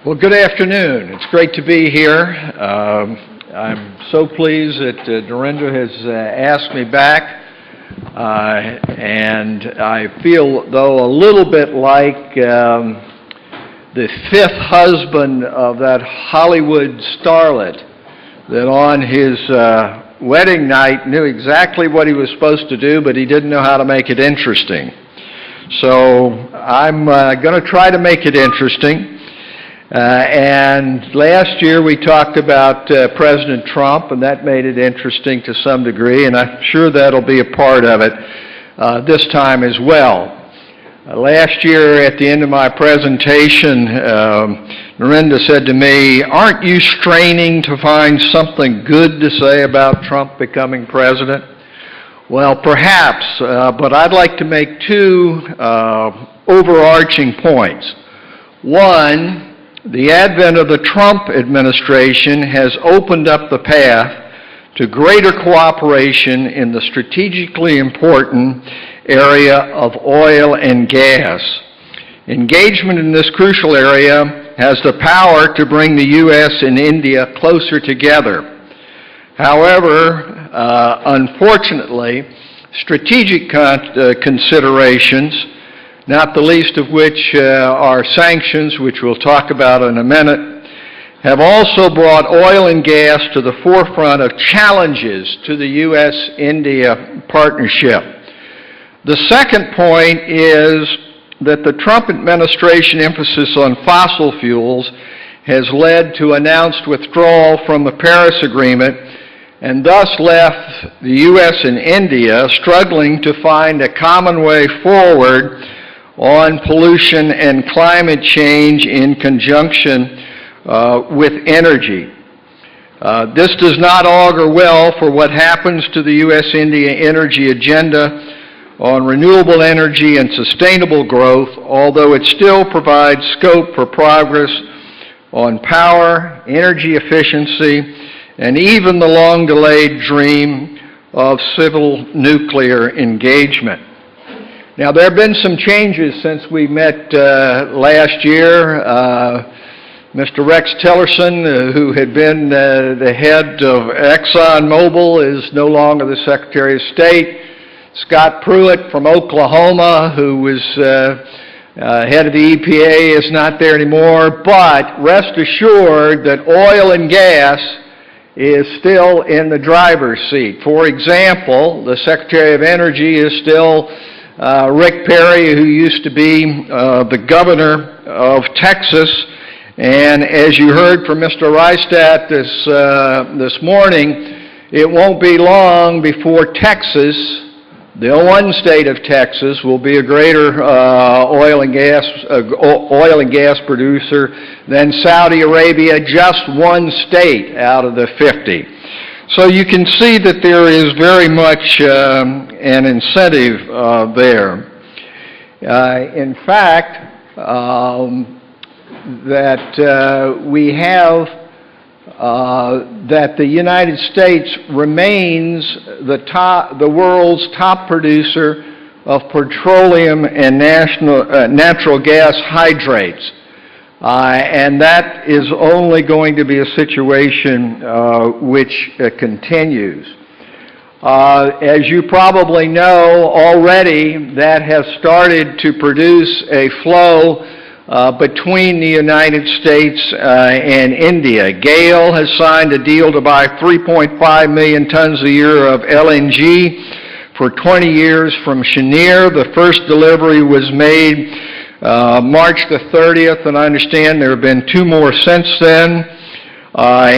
Well, good afternoon. It's great to be here. I'm so pleased that Dorinda has asked me back, and I feel, though, a little bit like the fifth husband of that Hollywood starlet that on his wedding night knew exactly what he was supposed to do, but he didn't know how to make it interesting. So I'm going to try to make it interesting. And last year we talked about President Trump, and that made it interesting to some degree, and I'm sure that'll be a part of it this time as well. Last year at the end of my presentation, Dorinda said to me, "Aren't you straining to find something good to say about Trump becoming president?" Well, perhaps, but I'd like to make two overarching points. One, the advent of the Trump administration has opened up the path to greater cooperation in the strategically important area of oil and gas. Engagement in this crucial area has the power to bring the U.S. and India closer together. However, unfortunately, strategic considerations, not the least of which are sanctions, which we'll talk about in a minute, have also brought oil and gas to the forefront of challenges to the U.S.-India partnership. The second point is that the Trump administration emphasis on fossil fuels has led to announced withdrawal from the Paris Agreement and thus left the U.S. and India struggling to find a common way forward on pollution and climate change in conjunction with energy. This does not augur well for what happens to the U.S.-India energy agenda on renewable energy and sustainable growth, although it still provides scope for progress on power, energy efficiency, and even the long-delayed dream of civil nuclear engagement. Now, there have been some changes since we met last year. Mr. Rex Tillerson, who had been the head of ExxonMobil, is no longer the Secretary of State. Scott Pruitt from Oklahoma, who was head of the EPA, is not there anymore. But rest assured that oil and gas is still in the driver's seat. For example, the Secretary of Energy is still Rick Perry, who used to be the governor of Texas, and as you heard from Mr. Rystat this morning, it won't be long before Texas, the one state of Texas, will be a greater oil and gas producer than Saudi Arabia, just one state out of the 50. So you can see that there is very much an incentive there. In fact, that we have that the United States remains the world's top producer of petroleum and natural gas hydrates. And that is only going to be a situation which continues. As you probably know already, that has started to produce a flow between the United States and India. GAIL has signed a deal to buy 3.5 million tons a year of LNG for 20 years from Cheniere. The first delivery was made March the 30th, and I understand there have been two more since then. The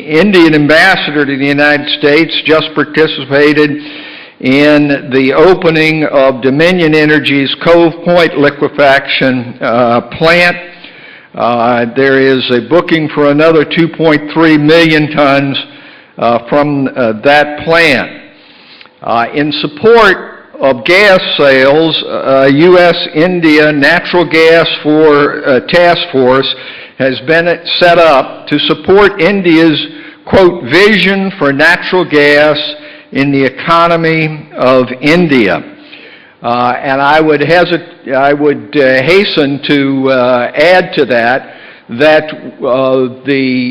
Indian ambassador to the United States just participated in the opening of Dominion Energy's Cove Point liquefaction plant. There is a booking for another 2.3 million tons from that plant. In support of gas sales, U.S.-India Natural Gas Task Force has been set up to support India's, quote, vision for natural gas in the economy of India. And I would hasten to add to that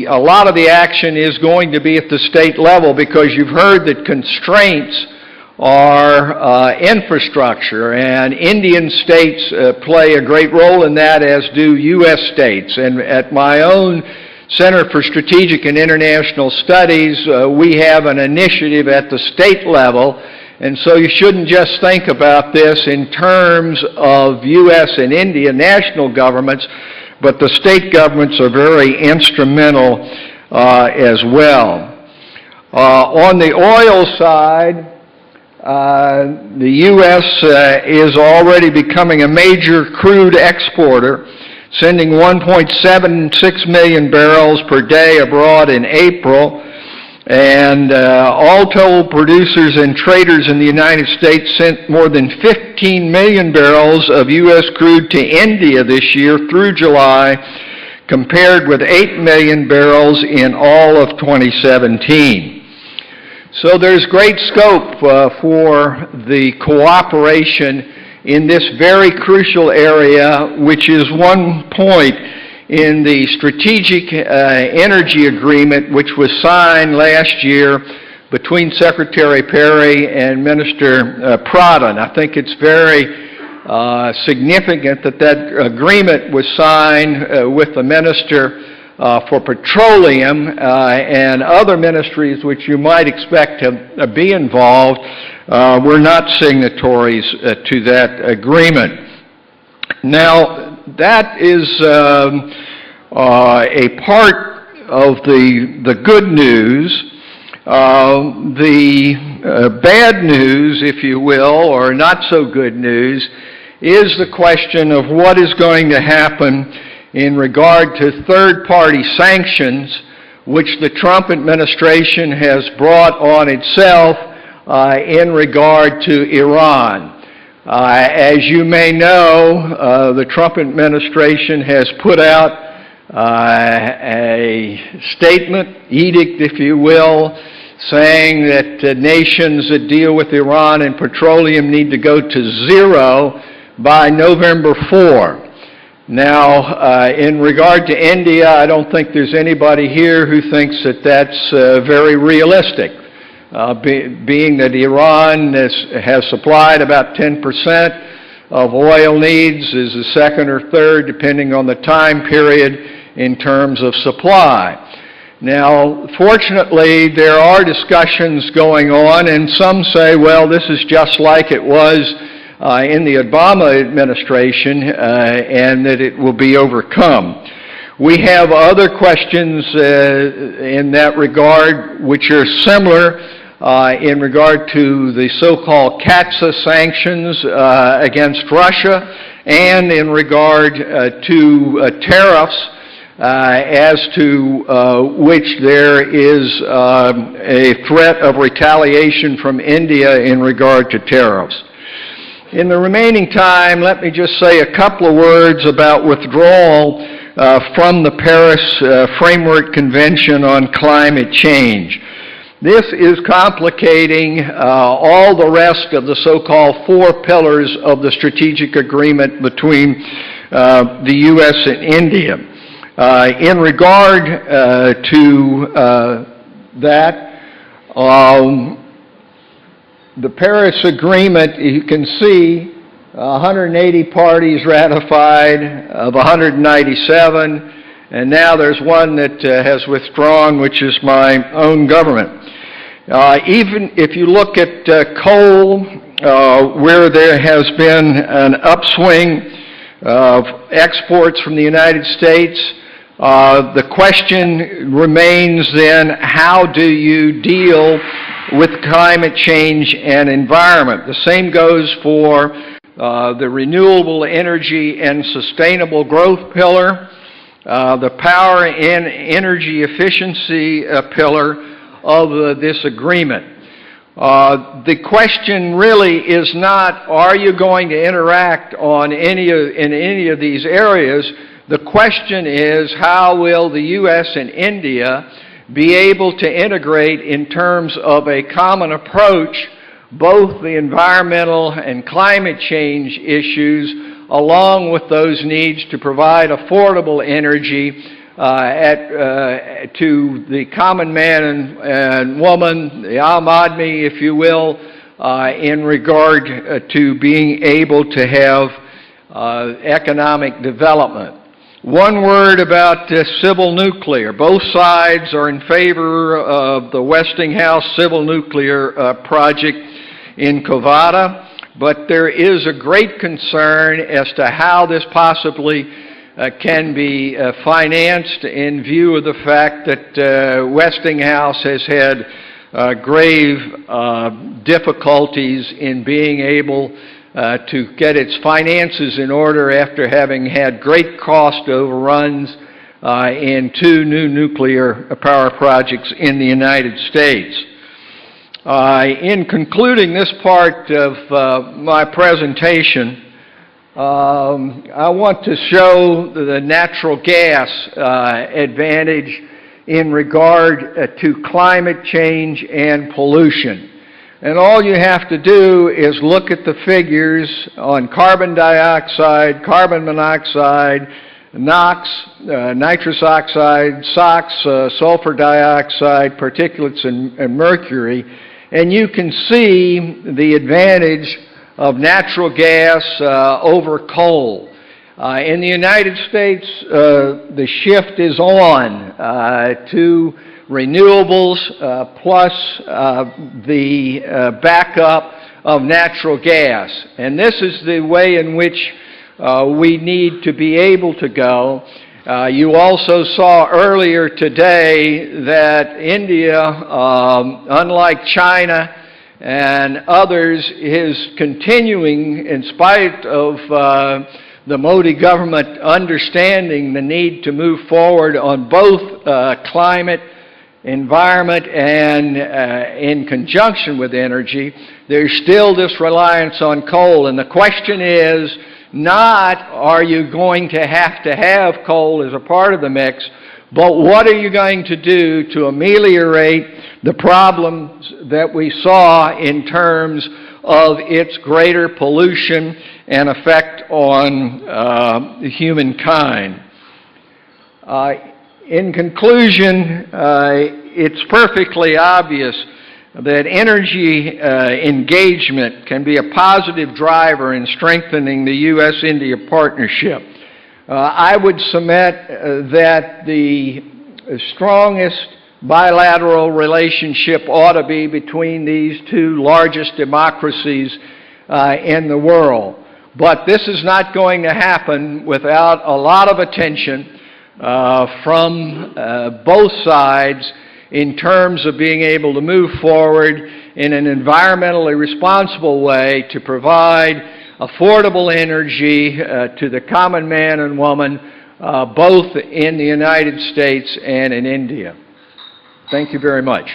a lot of the action is going to be at the state level, because you've heard that constraints are infrastructure, and Indian states play a great role in that, as do U.S. states. And at my own Center for Strategic and International Studies, we have an initiative at the state level, and so you shouldn't just think about this in terms of U.S. and India national governments, but the state governments are very instrumental as well. On the oil side, the U.S. is already becoming a major crude exporter, sending 1.76 million barrels per day abroad in April. And all told, producers and traders in the United States sent more than 15 million barrels of U.S. crude to India this year through July, compared with 8 million barrels in all of 2017. So there's great scope for the cooperation in this very crucial area, which is one point in the Strategic Energy Agreement, which was signed last year between Secretary Perry and Minister Pradhan. I think it's very significant that that agreement was signed with the Minister for Petroleum and other ministries which you might expect to be involved were not signatories to that agreement. Now, that is a part of the good news. The bad news, if you will, or not so good news, is the question of what is going to happen in regard to third-party sanctions, which the Trump administration has brought on itself in regard to Iran. As you may know, the Trump administration has put out a statement, edict if you will, saying that nations that deal with Iran and petroleum need to go to zero by November 4. Now, in regard to India, I don't think there's anybody here who thinks that that's very realistic. Being that Iran has supplied about 10% of oil needs, is the second or third, depending on the time period, in terms of supply. Now, fortunately, there are discussions going on, and some say, well, this is just like it was in the Obama administration, and that it will be overcome. We have other questions in that regard which are similar in regard to the so-called CAATSA sanctions against Russia, and in regard to tariffs, as to which there is a threat of retaliation from India in regard to tariffs. In the remaining time, let me just say a couple of words about withdrawal from the Paris Framework Convention on Climate Change. This is complicating all the rest of the so-called four pillars of the strategic agreement between the U.S. and India. In regard to that, the Paris Agreement, you can see 180 parties ratified of 197, and now there's one that has withdrawn, which is my own government. Even if you look at coal, where there has been an upswing of exports from the United States, the question remains then, how do you deal with climate change and environment? The same goes for the renewable energy and sustainable growth pillar, the power and energy efficiency pillar of this agreement. The question really is not, are you going to interact in any of these areas? The question is, how will the U.S. and India be able to integrate in terms of a common approach both the environmental and climate change issues, along with those needs to provide affordable energy to the common man and woman, the Am Admi, if you will, in regard to being able to have economic development. One word about civil nuclear. Both sides are in favor of the Westinghouse civil nuclear project in Covada, but there is a great concern as to how this possibly can be financed in view of the fact that Westinghouse has had grave difficulties in being able to get its finances in order after having had great cost overruns in 2 new nuclear power projects in the United States. In concluding this part of my presentation, I want to show the natural gas advantage in regard to climate change and pollution. And all you have to do is look at the figures on carbon dioxide, carbon monoxide, NOx, nitrous oxide, SOx, sulfur dioxide, particulates, and mercury, and you can see the advantage of natural gas over coal. In the United States, the shift is on to renewables plus the backup of natural gas. And this is the way in which we need to be able to go. You also saw earlier today that India, unlike China and others, is continuing, in spite of the Modi government understanding the need to move forward on both climate, environment, and in conjunction with energy. There's still this reliance on coal, and the question is not are you going to have coal as a part of the mix, but what are you going to do to ameliorate the problems that we saw in terms of its greater pollution and effect on humankind. In conclusion, it's perfectly obvious that energy engagement can be a positive driver in strengthening the U.S.-India partnership. I would submit that the strongest bilateral relationship ought to be between these 2 largest democracies in the world. But this is not going to happen without a lot of attention from both sides in terms of being able to move forward in an environmentally responsible way to provide affordable energy to the common man and woman, both in the United States and in India. Thank you very much.